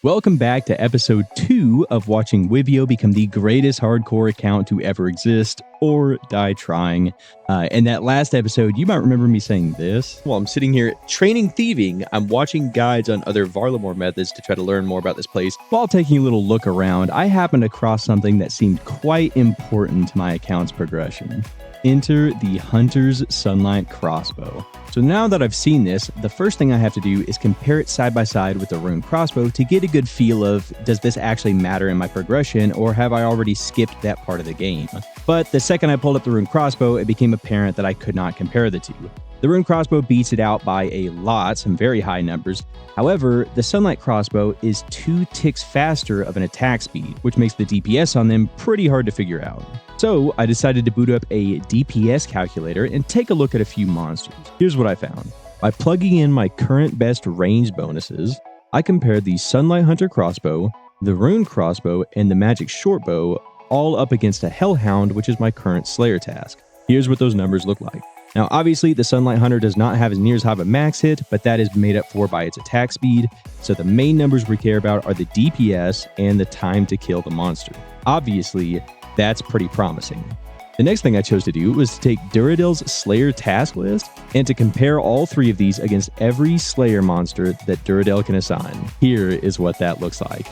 Welcome back to episode 2 of watching Wivio become the greatest hardcore account to ever exist, or die trying. In that last episode, you might remember me saying this. While I'm sitting here training thieving, I'm watching guides on other Varlamore methods to try to learn more about this place. While taking a little look around, I happened across something that seemed quite important to my account's progression. Enter the Hunter's Sunlight Crossbow. So now that I've seen this, the first thing I have to do is compare it side by side with the rune crossbow to get a good feel of, does this actually matter in my progression, or have I already skipped that part of the game? But the second I pulled up the rune crossbow, it became apparent that I could not compare the two. The rune crossbow beats it out by a lot, some very high numbers. However, the sunlight crossbow is 2 ticks faster of an attack speed, which makes the DPS on them pretty hard to figure out. So I decided to boot up a DPS calculator and take a look at a few monsters. Here's what I found. By plugging in my current best range bonuses, I compared the Sunlight Hunter crossbow, the rune crossbow, and the magic shortbow all up against a Hellhound, which is my current Slayer task. Here's what those numbers look like. Now, obviously, the Sunlight Hunter does not have as near as high of a max hit, but that is made up for by its attack speed, so the main numbers we care about are the DPS and the time to kill the monster. Obviously, that's pretty promising. The next thing I chose to do was to take Duradel's Slayer task list and to compare all 3 of these against every Slayer monster that Duradel can assign. Here is what that looks like.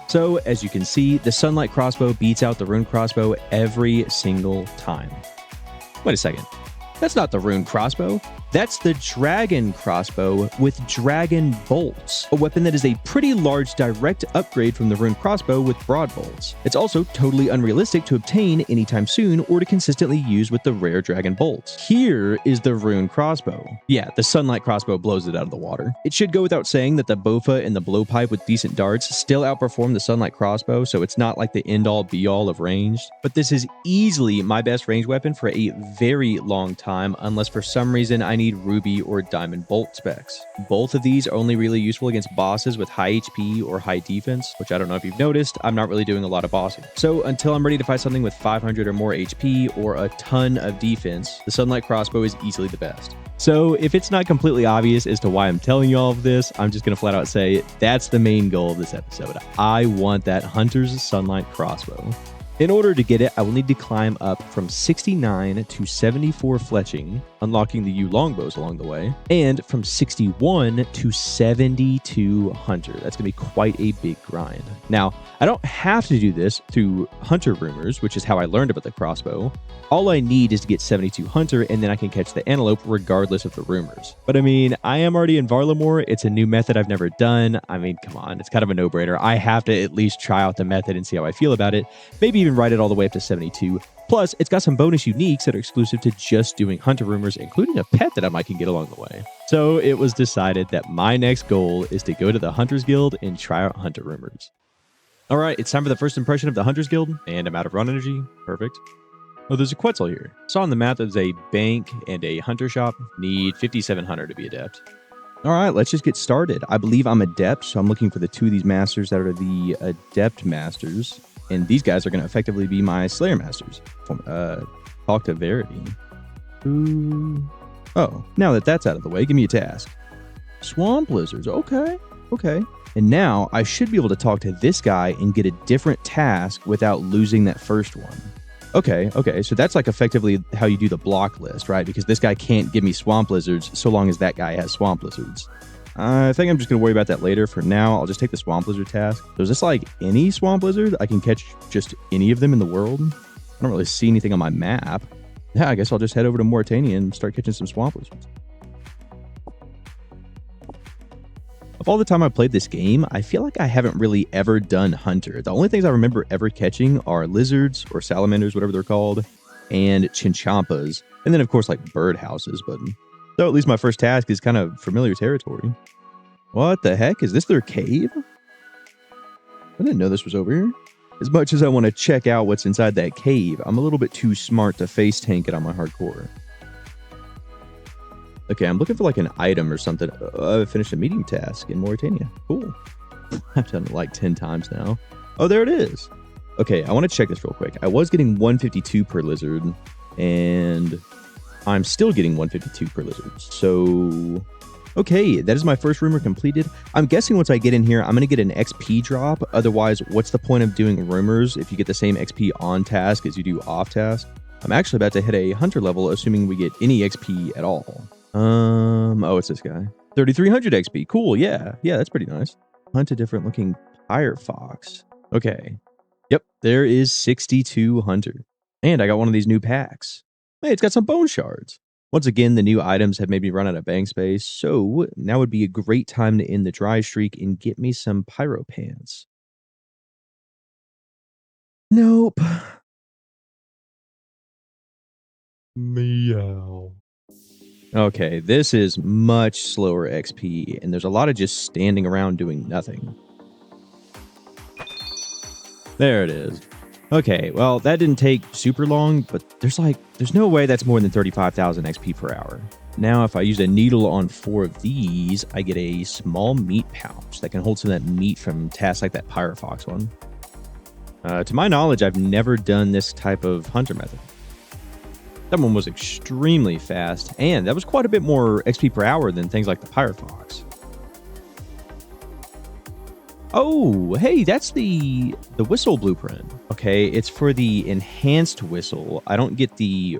So, as you can see, the Sunlight Crossbow beats out the Rune Crossbow every single time. Wait a second. That's not the rune crossbow. That's the dragon crossbow with dragon bolts, a weapon that is a pretty large direct upgrade from the rune crossbow with broad bolts. It's also totally unrealistic to obtain anytime soon or to consistently use with the rare dragon bolts. Here is the rune crossbow. Yeah, the sunlight crossbow blows it out of the water. It should go without saying that the Bofa and the blowpipe with decent darts still outperform the sunlight crossbow, so it's not like the end-all be-all of ranged. But this is easily my best ranged weapon for a very long time, unless for some reason I need ruby or diamond bolt specs. Both of these are only really useful against bosses with high HP or high defense, which I don't know if you've noticed, I'm not really doing a lot of bossing. So until I'm ready to fight something with 500 or more HP or a ton of defense, the sunlight crossbow is easily the best. So if it's not completely obvious as to why I'm telling you all of this, I'm just going to flat out say that's the main goal of this episode. I want that Hunter's Sunlight Crossbow. In order to get it, I will need to climb up from 69 to 74 fletching, unlocking the U longbows along the way, and from 61 to 72 hunter. That's going to be quite a big grind. Now, I don't have to do this through hunter rumors, which is how I learned about the crossbow. All I need is to get 72 hunter, and then I can catch the antelope regardless of the rumors. But I mean, I am already in Varlamore. It's a new method I've never done. I mean, come on, it's kind of a no-brainer. I have to at least try out the method and see how I feel about it. Maybe even ride it all the way up to 72. Plus, it's got some bonus uniques that are exclusive to just doing hunter rumors, including a pet that I might can get along the way. So it was decided that my next goal is to go to the Hunters Guild and try out hunter rumors. All right, it's time for the first impression of the Hunters Guild, and I'm out of run energy. Perfect. Oh, there's a Quetzal here. Saw on the map there's a bank and a hunter shop. Need 5700 to be adept. All right, let's just get started. I believe I'm adept, so I'm looking for the 2 of these masters that are the adept masters. And these guys are going to effectively be my Slayer masters. Talk to Verity. Ooh. Oh, now that that's out of the way, give me a task. Swamp lizards. Okay. And now I should be able to talk to this guy and get a different task without losing that first one. Okay. So that's like effectively how you do the block list, right? Because this guy can't give me swamp lizards so long as that guy has swamp lizards. I think I'm just going to worry about that later. For now, I'll just take the swamp lizard task. So is this like any swamp lizard? I can catch just any of them in the world? I don't really see anything on my map. Yeah, I guess I'll just head over to Mauritania and start catching some swamp lizards. Of all the time I played this game, I feel like I haven't really ever done hunter. The only things I remember ever catching are lizards or salamanders, whatever they're called, and chinchampas. And then, of course, like birdhouses, but... So at least my first task is kind of familiar territory. What the heck? Is this their cave? I didn't know this was over here. As much as I want to check out what's inside that cave, I'm a little bit too smart to face tank it on my hardcore. Okay, I'm looking for like an item or something. I finished a medium task in Mauritania. Cool. I've done it like 10 times now. Oh, there it is. Okay, I want to check this real quick. I was getting 152 per lizard, and I'm still getting 152 per lizard. So Okay, that is my first rumor completed. I'm guessing once I get in here, I'm going to get an XP drop. Otherwise, what's the point of doing rumors if you get the same XP on task as you do off task? I'm actually about to hit a hunter level, assuming we get any XP at all. Oh, it's this guy. 3,300 XP. Cool. Yeah, that's pretty nice. Hunt a different looking fire fox. Okay. Yep, there is 6,200. And I got one of these new packs. Hey, it's got some bone shards. Once again, the new items have made me run out of bank space, so now would be a great time to end the dry streak and get me some pyro pants. Nope. Meow. Okay, this is much slower XP, and there's a lot of just standing around doing nothing. There it is. Okay, well, that didn't take super long, but there's no way that's more than 35,000 XP per hour. Now, if I use a needle on 4 of these, I get a small meat pouch that can hold some of that meat from tasks like that Pyrofox one. To my knowledge, I've never done this type of hunter method. That one was extremely fast, and that was quite a bit more XP per hour than things like the Pyrofox. Oh, hey, that's the whistle blueprint. Okay, it's for the enhanced whistle. I don't get the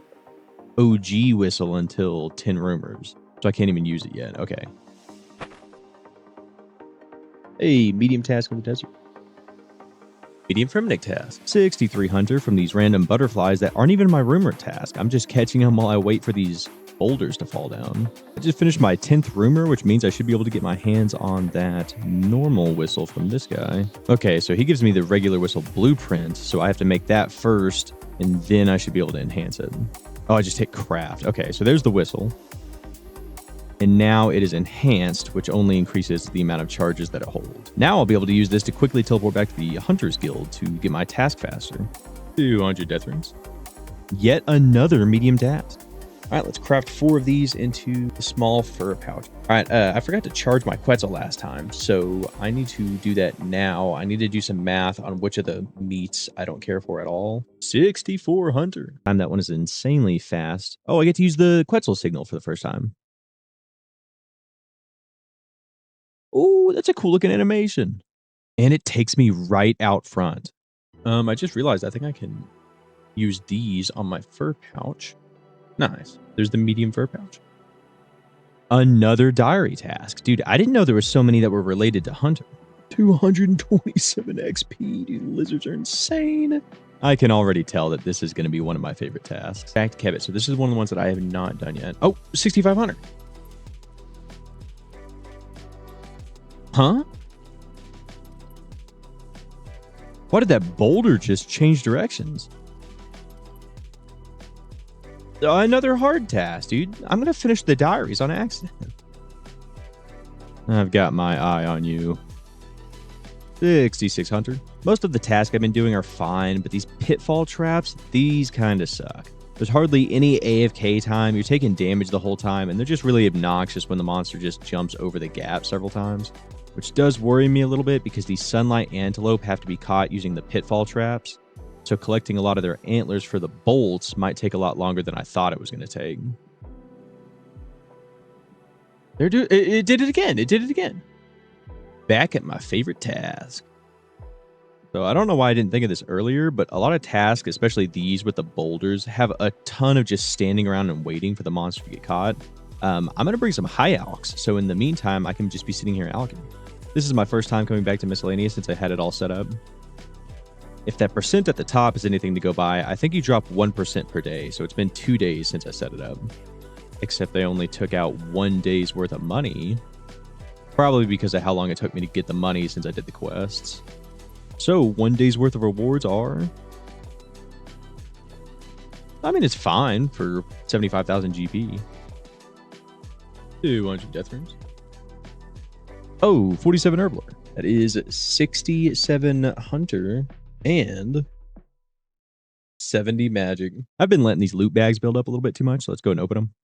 OG whistle until 10 rumors, so I can't even use it yet. Okay. Hey, medium task of the desert. Medium from Nick task. 6,300 from these random butterflies that aren't even my rumor task. I'm just catching them while I wait for these boulders to fall down. I just finished my 10th rumor, which means I should be able to get my hands on that normal whistle from this guy. Okay, so he gives me the regular whistle blueprint, so I have to make that first, and then I should be able to enhance it. Oh, I just hit craft. Okay, so there's the whistle. And now it is enhanced, which only increases the amount of charges that it holds. Now I'll be able to use this to quickly teleport back to the Hunter's Guild to get my task faster. 200 death runes. Yet another medium task. All right, let's craft 4 of these into the small fur pouch. All right, I forgot to charge my Quetzal last time, so I need to do that now. I need to do some math on which of the meats I don't care for at all. 6,400. That one is insanely fast. Oh, I get to use the Quetzal signal for the first time. Oh, that's a cool looking animation. And it takes me right out front. I just realized I think I can use these on my fur pouch. Nice. There's the medium fur pouch. Another diary task. Dude, I didn't know there were so many that were related to Hunter. 227 XP. Dude, lizards are insane. I can already tell that this is going to be one of my favorite tasks. Back to Kevit. So this is one of the ones that I have not done yet. Oh, 6,500. Huh? Why did that boulder just change directions? Another hard task, dude. I'm going to finish the diaries on accident. I've got my eye on you. 6,600. Most of the tasks I've been doing are fine, but these pitfall traps, these kind of suck. There's hardly any AFK time. You're taking damage the whole time, and they're just really obnoxious when the monster just jumps over the gap several times, which does worry me a little bit because these sunlight antelope have to be caught using the pitfall traps. So collecting a lot of their antlers for the bolts might take a lot longer than I thought it was going to take. It did it again. It did it again. Back at my favorite task. So I don't know why I didn't think of this earlier, but a lot of tasks, especially these with the boulders, have a ton of just standing around and waiting for the monster to get caught. I'm going to bring some high alks, so in the meantime, I can just be sitting here alking. This is my first time coming back to miscellaneous since I had it all set up. If that percent at the top is anything to go by, I think you drop 1% per day, so it's been 2 days since I set it up. Except they only took out 1 day's worth of money. Probably because of how long it took me to get the money since I did the quests. So 1 day's worth of rewards are... I mean, it's fine for 75,000 GP. 200 death runes. Oh, 47 Herbler. That is 67 Hunter and 70 Magic. I've been letting these loot bags build up a little bit too much, so let's go and open them.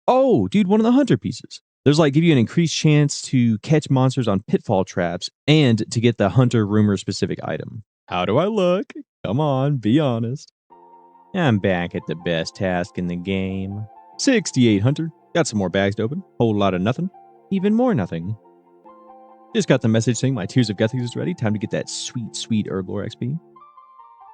Oh, dude, one of the Hunter pieces. There's like give you an increased chance to catch monsters on pitfall traps and to get the Hunter rumor specific item. How do I look? Come on, be honest. I'm back at the best task in the game. 68 Hunter. Got some more bags to open. Whole lot of nothing. Even more nothing. Just got the message saying my Tears of Gethix is ready. Time to get that sweet, sweet herb lore XP.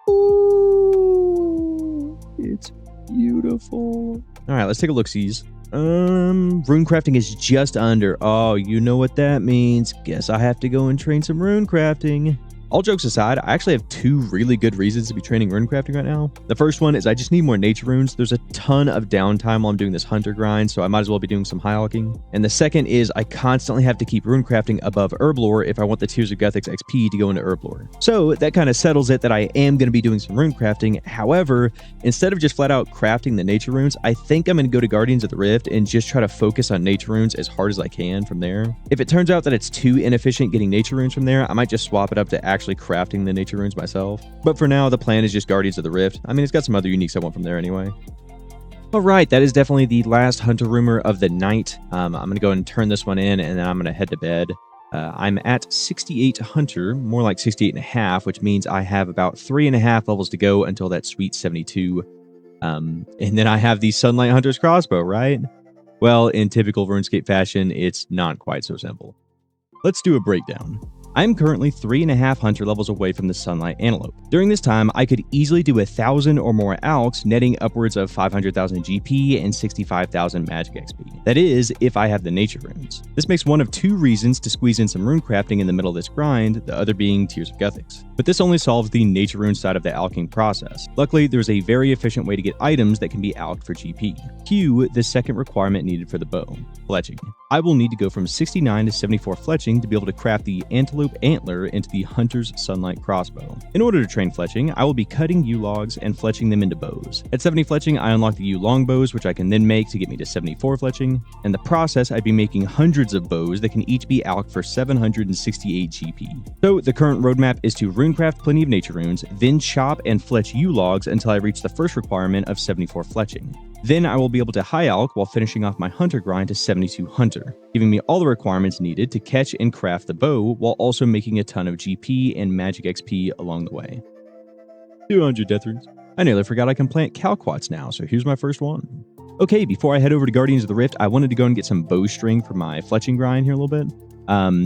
Ooh, it's beautiful. All right, let's take a look-sees. Rune crafting is just under. Oh, you know what that means. Guess I have to go and train some rune crafting. All jokes aside, I actually have two really good reasons to be training rune crafting right now. The first one is I just need more nature runes. There's a ton of downtime while I'm doing this hunter grind, so I might as well be doing some high alching. And the second is I constantly have to keep rune crafting above herb lore if I want the Tears of Gethix XP to go into herb lore. So that kind of settles it that I am going to be doing some rune crafting. However, instead of just flat out crafting the nature runes, I think I'm going to go to Guardians of the Rift and just try to focus on nature runes as hard as I can from there. If it turns out that it's too inefficient getting nature runes from there, I might just swap it up to actually crafting the nature runes myself. But for now, the plan is just Guardians of the Rift. I mean, it's got some other uniques I want from there anyway. All right, that is definitely the last hunter rumor of the night. I'm going to go and turn this one in, and then I'm going to head to bed. I'm at 68 hunter, more like 68 and a half, which means I have about 3.5 levels to go until that sweet 72. And then I have the Sunlight Hunter's crossbow, right? Well, in typical RuneScape fashion, it's not quite so simple. Let's do a breakdown. I'm currently 3.5 hunter levels away from the Sunlight Antelope. During this time, I could easily do 1,000 or more alchs, netting upwards of 500,000 GP and 65,000 magic XP. That is, if I have the nature runes. This makes one of two reasons to squeeze in some rune crafting in the middle of this grind, the other being Tears of Gethix. But this only solves the nature rune side of the alching process. Luckily, there's a very efficient way to get items that can be alched for GP. Cue the second requirement needed for the bow, fletching. I will need to go from 69 to 74 fletching to be able to craft the Antelope Antler into the Hunter's Sunlight Crossbow. In order to train fletching, I will be cutting yew logs and fletching them into bows. At 70 fletching, I unlock the yew long bows, which I can then make to get me to 74 fletching. In the process, I'd be making hundreds of bows that can each be alched for 768 GP. So the current roadmap is to runecraft plenty of nature runes, then chop and fletch yew logs until I reach the first requirement of 74 fletching. Then I will be able to high alch while finishing off my hunter grind to 72 hunter, giving me all the requirements needed to catch and craft the bow while also making a ton of GP and magic XP along the way. 200 death runes. I nearly forgot I can plant calquats now, so here's my first one. Okay, before I head over to Guardians of the Rift, I wanted to go and get some bowstring for my fletching grind here a little bit.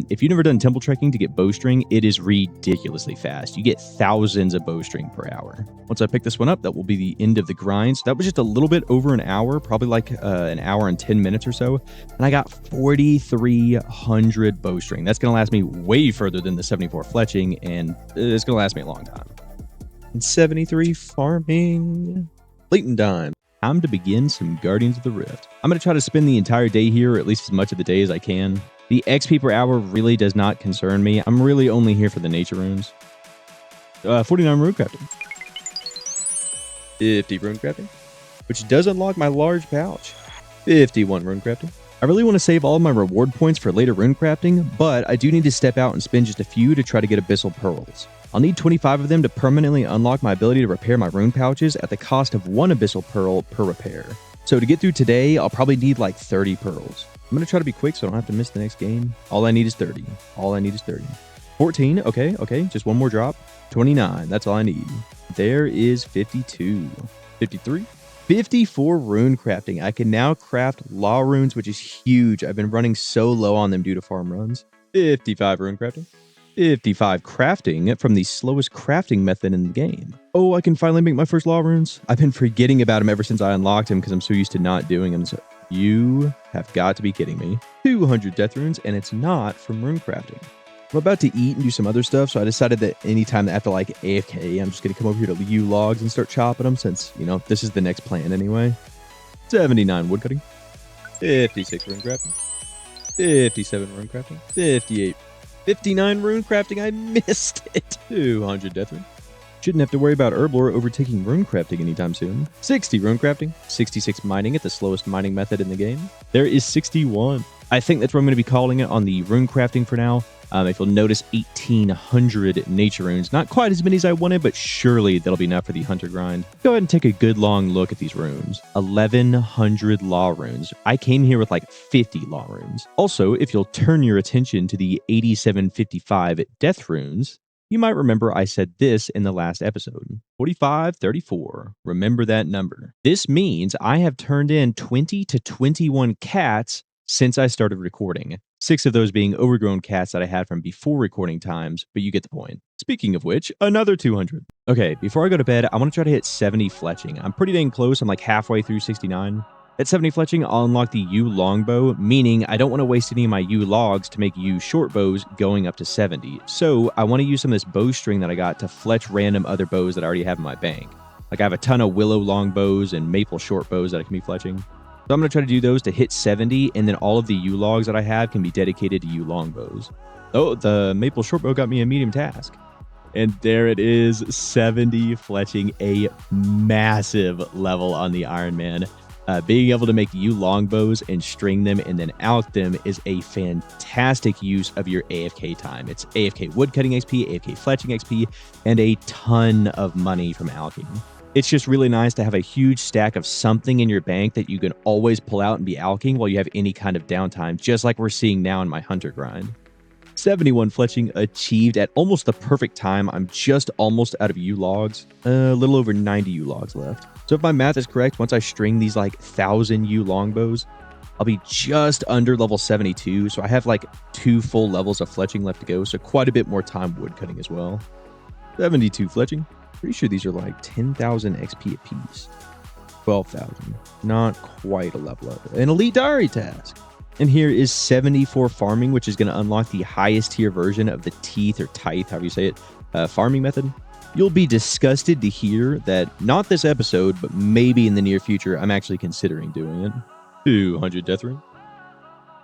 If you've never done temple trekking to get bowstring, it is ridiculously fast. You get thousands of bowstring per hour. Once I pick this one up, that will be the end of the grind. So that was just a little bit over an hour, probably like an hour and 10 minutes or so. And I got 4,300 bowstring. That's going to last me way further than the 74 fletching, and it's going to last me a long time. And 73 farming. Leighton time. Time to begin some Guardians of the Rift. I'm going to try to spend the entire day here, or at least as much of the day as I can. The XP per hour really does not concern me. I'm really only here for the nature runes. 49 rune crafting. 50 rune crafting, which does unlock my large pouch. 51 rune crafting. I really want to save all of my reward points for later rune crafting, but I do need to step out and spend just a few to try to get abyssal pearls. I'll need 25 of them to permanently unlock my ability to repair my rune pouches at the cost of 1 abyssal pearl per repair. So to get through today, I'll probably need like 30 pearls. I'm going to try to be quick so I don't have to miss the next game. All I need is 30. All I need is 30. 14, okay, just one more drop. 29, that's all I need. There is 52. 53. 54 rune crafting. I can now craft law runes, which is huge. I've been running so low on them due to farm runs. 55 rune crafting. 55 crafting from the slowest crafting method in the game. Oh, I can finally make my first law runes. I've been forgetting about him ever since I unlocked him because I'm so used to not doing them. So you have got to be kidding me. 200 death runes, and it's not from rune crafting. I'm about to eat and do some other stuff, so I decided that anytime that I have to like AFK, I'm just going to come over here to yew logs and start chopping them since, you know, this is the next plan anyway. 79 woodcutting. 56 rune crafting. 57 rune crafting. 58. 59 rune crafting. I missed it. 200 death rune. Shouldn't have to worry about herb lore overtaking rune crafting anytime soon. 60 rune crafting. 66 mining at the slowest mining method in the game. There is 61. I think that's what I'm going to be calling it on the rune crafting for now. If you'll notice, 1,800 nature runes. Not quite as many as I wanted, but surely that'll be enough for the hunter grind. Go ahead and take a good long look at these runes. 1,100 law runes. I came here with like 50 law runes. Also, if you'll turn your attention to the 8755 death runes, You might remember I said this in the last episode. 4534. Remember that number. This means I have turned in 20 to 21 cats since I started recording. 6 of those being overgrown cats that I had from before recording times, but you get the point. Speaking of which, another 200. Okay, before I go to bed, I want to try to hit 70 fletching. I'm pretty dang close. I'm like halfway through 69. At 70 fletching, I'll unlock the U longbow, meaning I don't want to waste any of my U logs to make U short bows going up to 70. So I want to use some of this bowstring that I got to fletch random other bows that I already have in my bank. Like I have a ton of willow longbows and maple short bows that I can be fletching. So I'm going to try to do those to hit 70, and then all of the U logs that I have can be dedicated to U longbows. Oh, the maple short bow got me a medium task. And there it is, 70 fletching, a massive level on the Ironman. Being able to make U longbows and string them and then out them is a fantastic use of your AFK time. It's AFK woodcutting XP, AFK fletching XP, and a ton of money from alching. It's just really nice to have a huge stack of something in your bank that you can always pull out and be alching while you have any kind of downtime, just like we're seeing now in my hunter grind. 71 fletching achieved at almost the perfect time. I'm just almost out of U logs. A little over 90 U logs left. So if my math is correct, once I string these like 1,000 U longbows, I'll be just under level 72. So I have like 2 full levels of fletching left to go. So quite a bit more time woodcutting as well. 72 fletching. Pretty sure these are like 10,000 XP apiece. 12,000. Not quite a level up. An elite diary task. And here is 74 farming, which is going to unlock the highest tier version of the teeth or tithe, however you say it, farming method. You'll be disgusted to hear that not this episode, but maybe in the near future, I'm actually considering doing it. 200 death ring.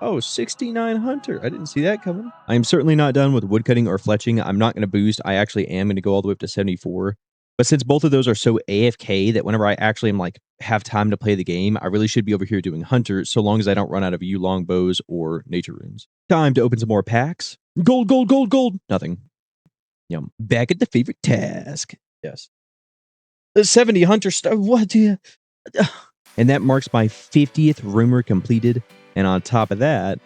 Oh, 69 hunter. I didn't see that coming. I am certainly not done with woodcutting or fletching. I'm not going to boost. I actually am going to go all the way up to 74. But since both of those are so AFK that whenever I actually am like have time to play the game, I really should be over here doing hunter so long as I don't run out of U longbows or nature runes. Time to open some more packs. Gold, gold, gold, gold. Nothing. Yum. Back at the favorite task. Yes. The 70 hunter stuff. What do you... And that marks my 50th rumor completed. And on top of that,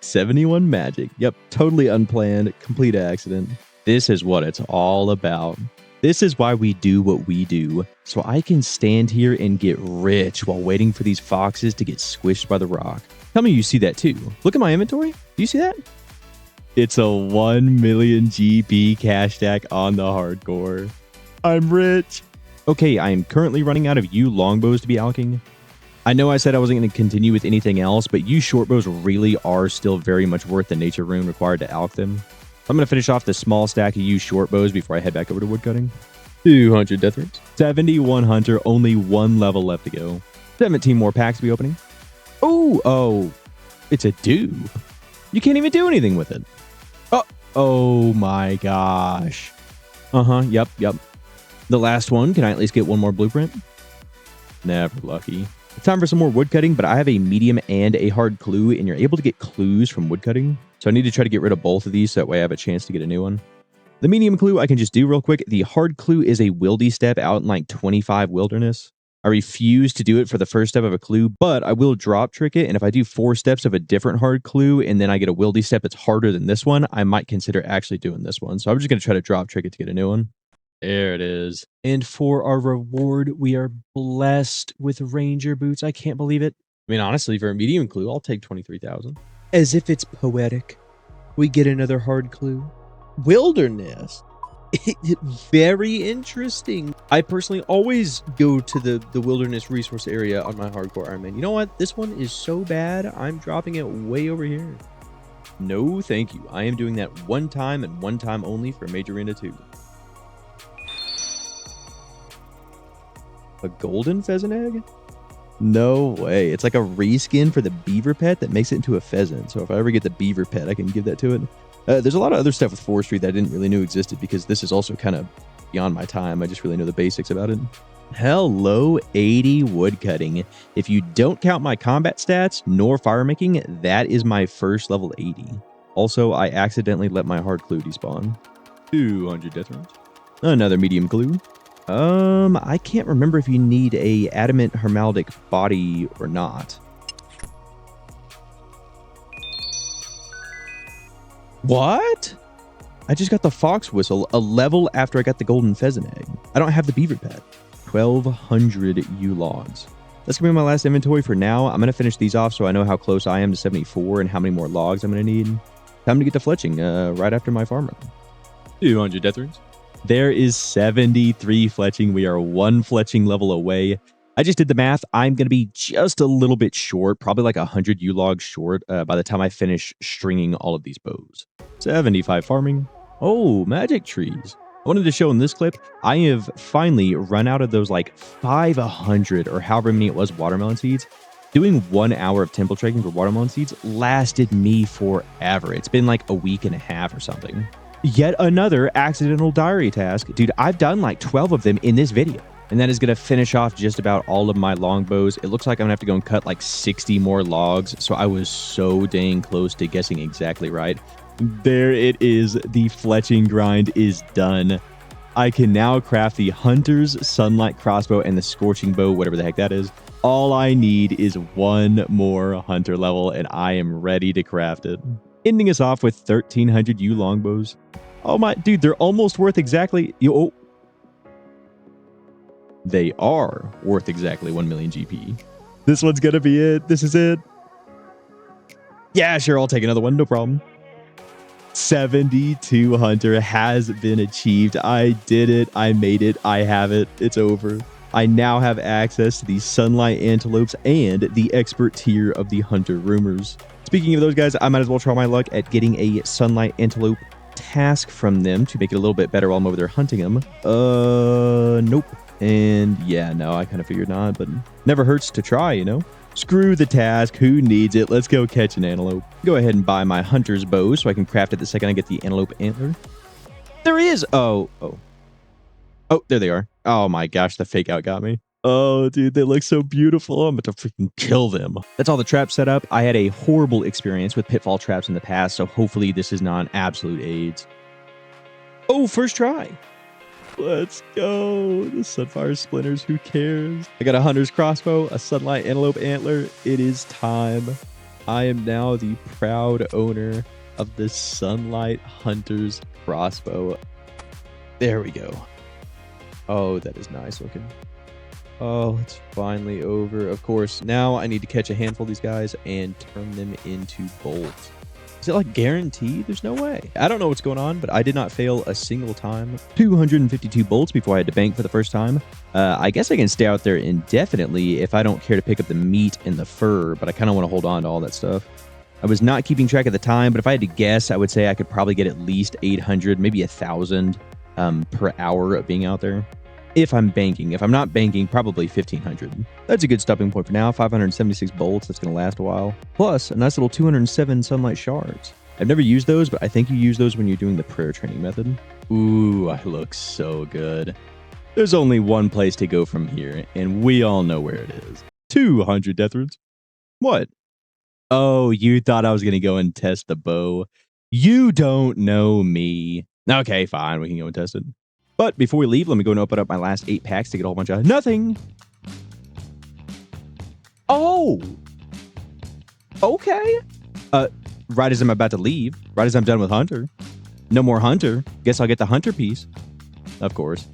71 magic. Yep, totally unplanned, complete accident. This is what it's all about. This is why we do what we do, so I can stand here and get rich while waiting for these foxes to get squished by the rock. Tell me you see that too. Look at my inventory. Do you see that? It's a 1 million GP cash stack on the hardcore. I'm rich. Okay, I am currently running out of U longbows to be alching. I know I said I wasn't going to continue with anything else, but U shortbows really are still very much worth the nature rune required to alch them. I'm going to finish off the small stack of U shortbows before I head back over to woodcutting. 200 death rings. 71 hunter, only 1 level left to go. 17 more packs to be opening. Oh, it's a dupe. You can't even do anything with it. Oh my gosh. Yep. The last one, can I at least get one more blueprint? Never lucky. It's time for some more woodcutting, but I have a medium and a hard clue, and you're able to get clues from woodcutting. So I need to try to get rid of both of these so that way I have a chance to get a new one. The medium clue I can just do real quick. The hard clue is a wildy step out in like 25 wilderness. I refuse to do it for the first step of a clue, but I will drop trick it. And if I do 4 steps of a different hard clue and then I get a wildy step that's harder than this one, I might consider actually doing this one. So I'm just going to try to drop trick it to get a new one. There it is. And for our reward, we are blessed with ranger boots. I can't believe it. I mean, honestly, for a medium clue, I'll take 23,000. As if it's poetic. We get another hard clue. Wilderness. Very interesting. I personally always go to the wilderness resource area on my hardcore Ironman. You know what? This one is so bad, I'm dropping it way over here. No, thank you. I am doing that one time and one time only for Major Arena 2. A golden pheasant egg? No way. It's like a reskin for the beaver pet that makes it into a pheasant. So if I ever get the beaver pet, I can give that to it. There's a lot of other stuff with forestry that I didn't really know existed because this is also kind of beyond my time. I just really know the basics about it. Hello, 80 woodcutting. If you don't count my combat stats nor fire making, that is my first level 80. Also, I accidentally let my hard clue despawn. 200 death rounds. Another medium clue. I can't remember if you need a adamant hermaldic body or not. What? I just got the fox whistle a level after I got the golden pheasant egg. I don't have the beaver pet. 1,200 U logs. That's gonna be my last inventory for now. I'm gonna finish these off so I know how close I am to 74 and how many more logs I'm gonna need. Time to get to fletching right after my farm run. 200 death runes. There is 73 fletching. We are 1 fletching level away. I just did the math. I'm going to be just a little bit short, probably like 100 U-logs short by the time I finish stringing all of these bows. 75 farming. Oh, magic trees. I wanted to show in this clip, I have finally run out of those like 500 or however many it was watermelon seeds. Doing 1 hour of temple trekking for watermelon seeds lasted me forever. It's been like a week and a half or something. Yet another accidental diary task. Dude, I've done like 12 of them in this video. And that is going to finish off just about all of my longbows. It looks like I'm going to have to go and cut like 60 more logs. So I was so dang close to guessing exactly right. There it is. The fletching grind is done. I can now craft the Hunter's Sunlight Crossbow and the Scorching Bow, whatever the heck that is. All I need is 1 more Hunter level, and I am ready to craft it. Ending us off with 1,300 U longbows. Oh my, dude, they're almost worth exactly... Oh. They are worth exactly 1 million GP. This one's gonna be it. This is it. Yeah, sure, I'll take another one, no problem. 72 Hunter has been achieved. I did it. I made it. I have it. It's over. I now have access to the Sunlight Antelopes and the expert tier of the Hunter Rumors. Speaking of those guys, I might as well try my luck at getting a Sunlight Antelope task from them to make it a little bit better while I'm over there hunting them. Nope. And yeah, no, I kind of figured not, but never hurts to try, you know? Screw the task. Who needs it? Let's go catch an antelope. Go ahead and buy my hunter's bow so I can craft it the second I get the antelope antler. There he is. Oh, there they are. Oh my gosh, the fake out got me. Oh, dude, they look so beautiful. I'm about to freaking kill them. That's all the traps set up. I had a horrible experience with pitfall traps in the past, so hopefully this is not absolute AIDS. Oh, first try. Let's go. The Sunfire Splinters, who cares? I got a Hunter's Crossbow, a Sunlight Antelope Antler. It is time. I am now the proud owner of the Sunlight Hunter's Crossbow. There we go. Oh, that is nice looking. Oh, it's finally over. Of course, now I need to catch a handful of these guys and turn them into bolts. Is it like guaranteed? There's no way. I don't know what's going on, but I did not fail a single time. 252 bolts before I had to bank for the first time. I guess I can stay out there indefinitely if I don't care to pick up the meat and the fur, but I kind of want to hold on to all that stuff. I was not keeping track at the time, but if I had to guess, I would say I could probably get at least 800, maybe 1,000 per hour of being out there. If I'm banking. If I'm not banking, probably 1,500. That's a good stopping point for now. 576 bolts. That's going to last a while. Plus, a nice little 207 sunlight shards. I've never used those, but I think you use those when you're doing the prayer training method. Ooh, I look so good. There's only one place to go from here, and we all know where it is. 200 death runes. What? Oh, you thought I was going to go and test the bow. You don't know me. Okay, fine. We can go and test it. But before we leave, let me go and open up my last 8 packs to get a whole bunch of nothing. Oh, okay. Right as I'm about to leave, right as I'm done with Hunter. No more Hunter. Guess I'll get the Hunter piece. Of course.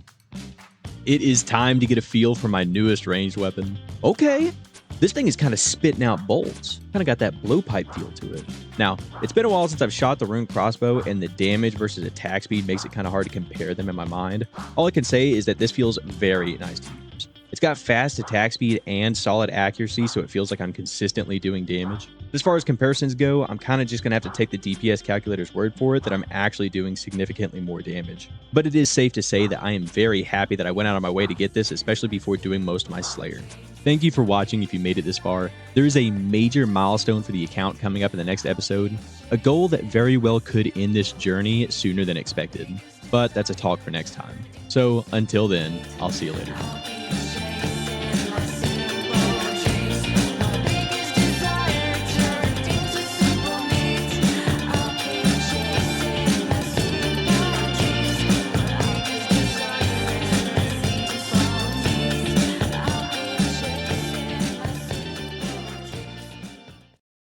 It is time to get a feel for my newest ranged weapon. Okay. This thing is kind of spitting out bolts. Kind of got that blowpipe feel to it. Now, it's been a while since I've shot the rune crossbow, and the damage versus attack speed makes it kind of hard to compare them in my mind. All I can say is that this feels very nice to use. It's got fast attack speed and solid accuracy, so it feels like I'm consistently doing damage. As far as comparisons go, I'm kind of just going to have to take the DPS calculator's word for it that I'm actually doing significantly more damage. But it is safe to say that I am very happy that I went out of my way to get this, especially before doing most of my Slayer. Thank you for watching if you made it this far. There is a major milestone for the account coming up in the next episode, a goal that very well could end this journey sooner than expected. But that's a talk for next time. So until then, I'll see you later.